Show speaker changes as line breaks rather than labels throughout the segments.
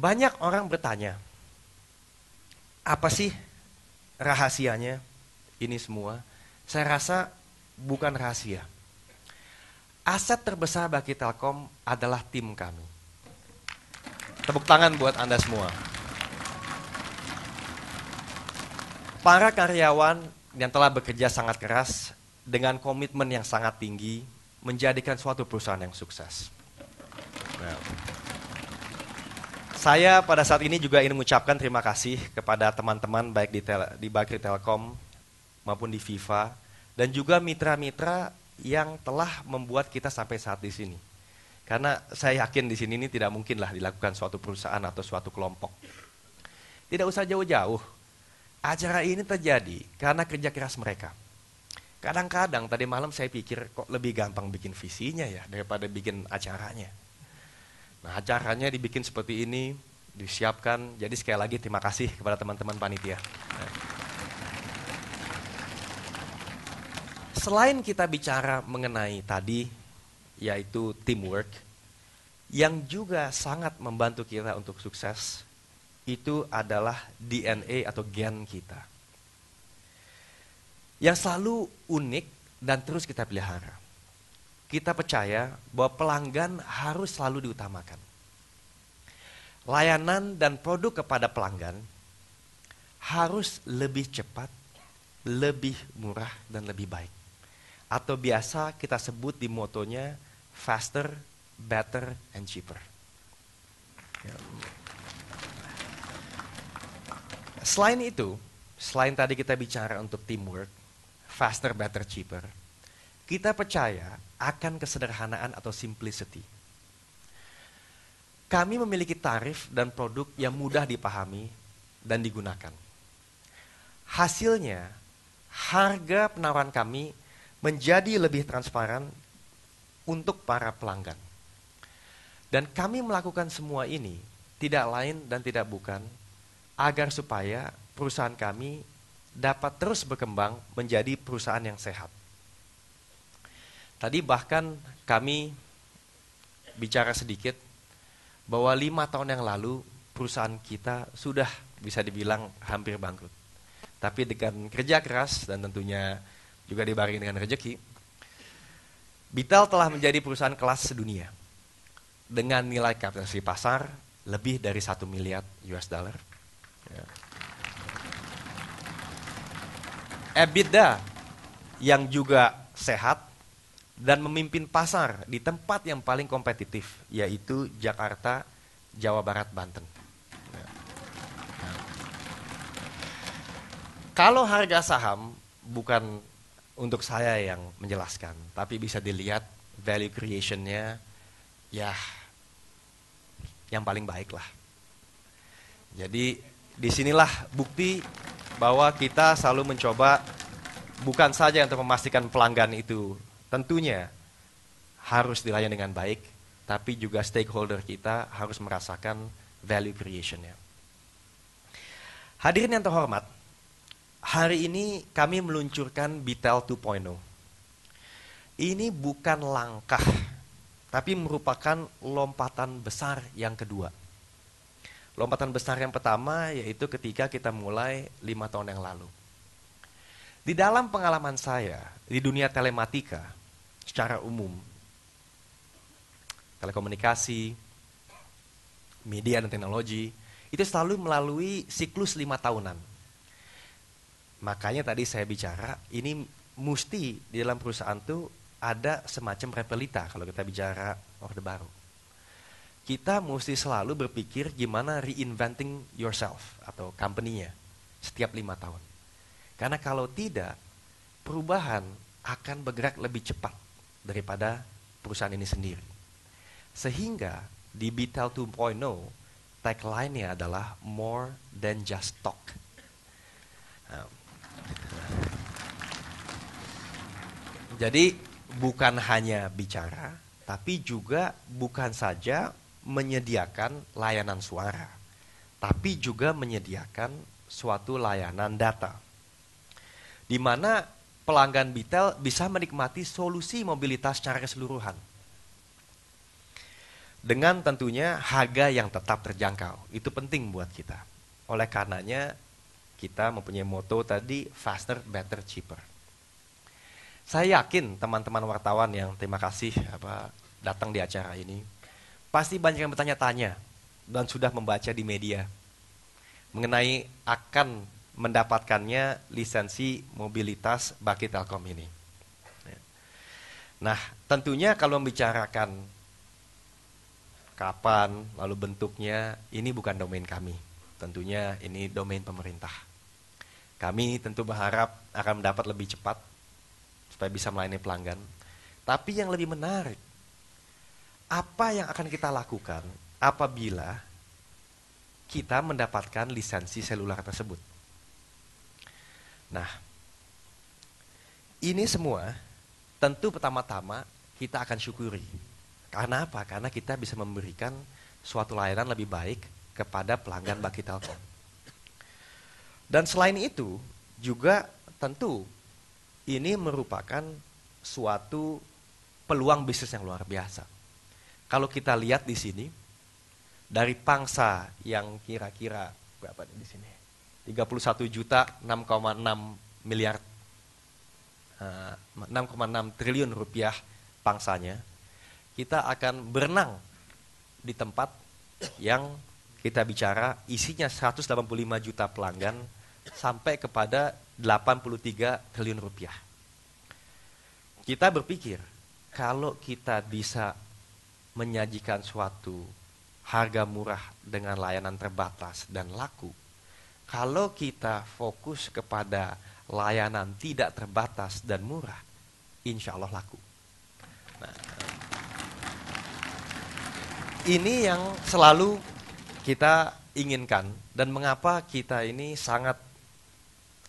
Banyak orang bertanya, apa sih rahasianya ini semua? Saya rasa bukan rahasia. Aset terbesar bagi Telkom adalah tim kami. Tepuk tangan buat Anda semua. Para karyawan yang telah bekerja sangat keras dengan komitmen yang sangat tinggi menjadikan suatu perusahaan yang sukses. Nah, saya pada saat ini juga ingin mengucapkan terima kasih kepada teman-teman baik di Bakri Telkom maupun di FIFA dan juga mitra-mitra yang telah membuat kita sampai saat di sini. Karena saya yakin di sini ini tidak mungkinlah dilakukan suatu perusahaan atau suatu kelompok. Tidak usah jauh-jauh. Acara ini terjadi karena kerja keras mereka. Kadang-kadang tadi malam saya pikir kok lebih gampang bikin visinya ya daripada bikin acaranya. Nah, acaranya dibikin seperti ini, disiapkan. Jadi sekali lagi terima kasih kepada teman-teman panitia. Selain kita bicara mengenai tadi, yaitu teamwork, yang juga sangat membantu kita untuk sukses, itu adalah DNA atau gen kita. Yang selalu unik dan terus kita pelihara. Kita percaya bahwa pelanggan harus selalu diutamakan. Layanan dan produk kepada pelanggan harus lebih cepat, lebih murah, dan lebih baik. Atau biasa kita sebut di motonya faster, better, and cheaper. Selain itu, selain tadi kita bicara untuk teamwork, faster, better, cheaper, kita percaya akan kesederhanaan atau simplicity. Kami memiliki tarif dan produk yang mudah dipahami dan digunakan. Hasilnya, harga penawaran kami menjadi lebih transparan untuk para pelanggan. Dan kami melakukan semua ini tidak lain dan tidak bukan agar supaya perusahaan kami dapat terus berkembang menjadi perusahaan yang sehat. Tadi bahkan kami bicara sedikit bahwa 5 tahun yang lalu perusahaan kita sudah bisa dibilang hampir bangkrut. Tapi dengan kerja keras dan tentunya juga dibarengi dengan rezeki, Bitel telah menjadi perusahaan kelas sedunia dengan nilai kapitalisasi pasar lebih dari 1 miliar US dollar. EBITDA yang juga sehat dan memimpin pasar di tempat yang paling kompetitif, yaitu Jakarta, Jawa Barat, Banten. Kalau harga saham bukan untuk saya yang menjelaskan, tapi bisa dilihat value creation-nya ya yang paling baik lah. Jadi disinilah bukti bahwa kita selalu mencoba bukan saja untuk memastikan pelanggan itu tentunya harus dilayani dengan baik, tapi juga stakeholder kita harus merasakan value creation-nya. Hadirin yang terhormat, hari ini kami meluncurkan Bitel 2.0. Ini bukan langkah, tapi merupakan lompatan besar yang kedua. Lompatan besar yang pertama yaitu ketika kita mulai 5 tahun yang lalu. Di dalam pengalaman saya di dunia telematika secara umum, telekomunikasi, media dan teknologi, itu selalu melalui siklus 5 tahunan. Makanya tadi saya bicara, ini mesti di dalam perusahaan itu ada semacam repelita kalau kita bicara orde baru. Kita mesti selalu berpikir gimana reinventing yourself atau company-nya setiap 5 tahun. Karena kalau tidak, perubahan akan bergerak lebih cepat daripada perusahaan ini sendiri. Sehingga di Bitel 2.0, tagline-nya adalah more than just talk. Jadi bukan hanya bicara, tapi juga bukan saja menyediakan layanan suara, tapi juga menyediakan suatu layanan data, di mana pelanggan Bitel bisa menikmati solusi mobilitas secara keseluruhan. dengan tentunya harga yang tetap terjangkau. Itu penting buat kita. Oleh karenanya kita mempunyai moto tadi, faster, better, cheaper. Saya yakin teman-teman wartawan yang terima kasih datang di acara ini, pasti banyak yang bertanya-tanya dan sudah membaca di media mengenai akan mendapatkannya lisensi mobilitas bagi Telkom ini. Nah, tentunya kalau membicarakan kapan, lalu bentuknya, ini bukan domain kami. Tentunya ini domain pemerintah. Kami tentu berharap akan mendapat lebih cepat, supaya bisa melayani pelanggan. Tapi yang lebih menarik, apa yang akan kita lakukan apabila kita mendapatkan lisensi seluler tersebut? Nah, ini semua tentu pertama-tama kita akan syukuri. Karena apa? Karena kita bisa memberikan suatu layanan lebih baik kepada pelanggan bagi Telkom. Dan selain itu, juga tentu ini merupakan suatu peluang bisnis yang luar biasa. Kalau kita lihat di sini, dari pangsa yang kira-kira berapa di sini? 31 juta 6,6 miliar 6,6 triliun rupiah pangsanya, kita akan berenang di tempat yang kita bicara isinya 185 juta pelanggan sampai kepada 83 triliun rupiah. Kita berpikir, kalau kita bisa menyajikan suatu harga murah dengan layanan terbatas dan laku, kalau kita fokus kepada layanan tidak terbatas dan murah, insya Allah laku. Nah, ini yang selalu kita inginkan dan mengapa kita ini sangat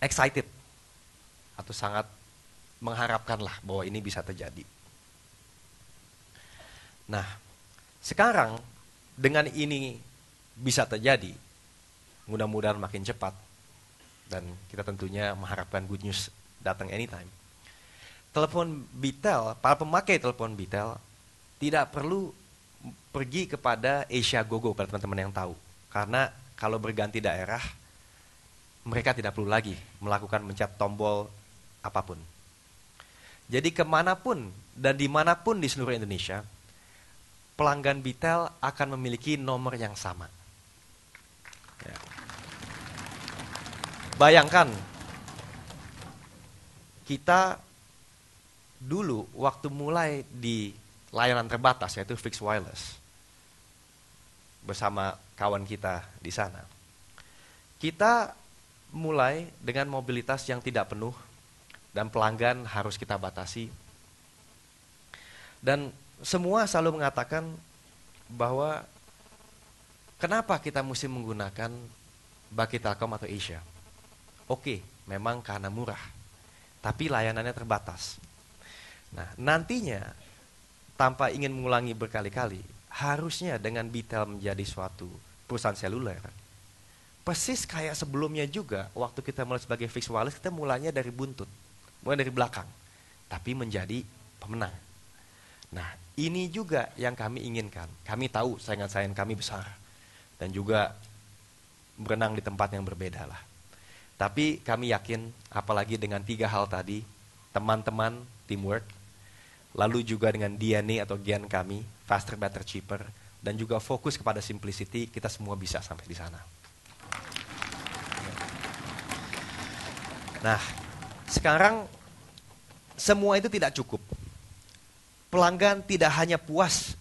excited atau sangat mengharapkanlah bahwa ini bisa terjadi. Nah, sekarang dengan ini bisa terjadi, mudah-mudahan makin cepat, dan kita tentunya mengharapkan good news datang anytime. Telepon Bitel, para pemakai telepon Bitel tidak perlu pergi kepada Asia GoGo, pada teman-teman yang tahu. Karena kalau berganti daerah, mereka tidak perlu lagi melakukan mencet tombol apapun. Jadi kemanapun dan dimanapun di seluruh Indonesia, pelanggan Bitel akan memiliki nomor yang sama. Ya. Bayangkan, kita dulu waktu mulai di layanan terbatas, yaitu fixed wireless, bersama kawan kita di sana, kita mulai dengan mobilitas yang tidak penuh dan pelanggan harus kita batasi. Dan semua selalu mengatakan bahwa kenapa kita mesti menggunakan bagi Telkom atau Asia? Oke, memang karena murah, tapi layanannya terbatas. Nah, nantinya tanpa ingin mengulangi berkali-kali, harusnya dengan Bitel menjadi suatu perusahaan seluler, persis kayak sebelumnya juga, waktu kita mulai sebagai fixed wireless, kita mulainya dari buntut, mulai dari belakang, tapi menjadi pemenang. Nah, ini juga yang kami inginkan. Kami tahu saingan-saingan kami besar, dan juga berenang di tempat yang berbeda lah. Tapi kami yakin, apalagi dengan 3 hal tadi, teman-teman, teamwork, lalu juga dengan DNA atau gen kami, faster, better, cheaper, dan juga fokus kepada simplicity, kita semua bisa sampai di sana. Nah, sekarang semua itu tidak cukup. Pelanggan tidak hanya puas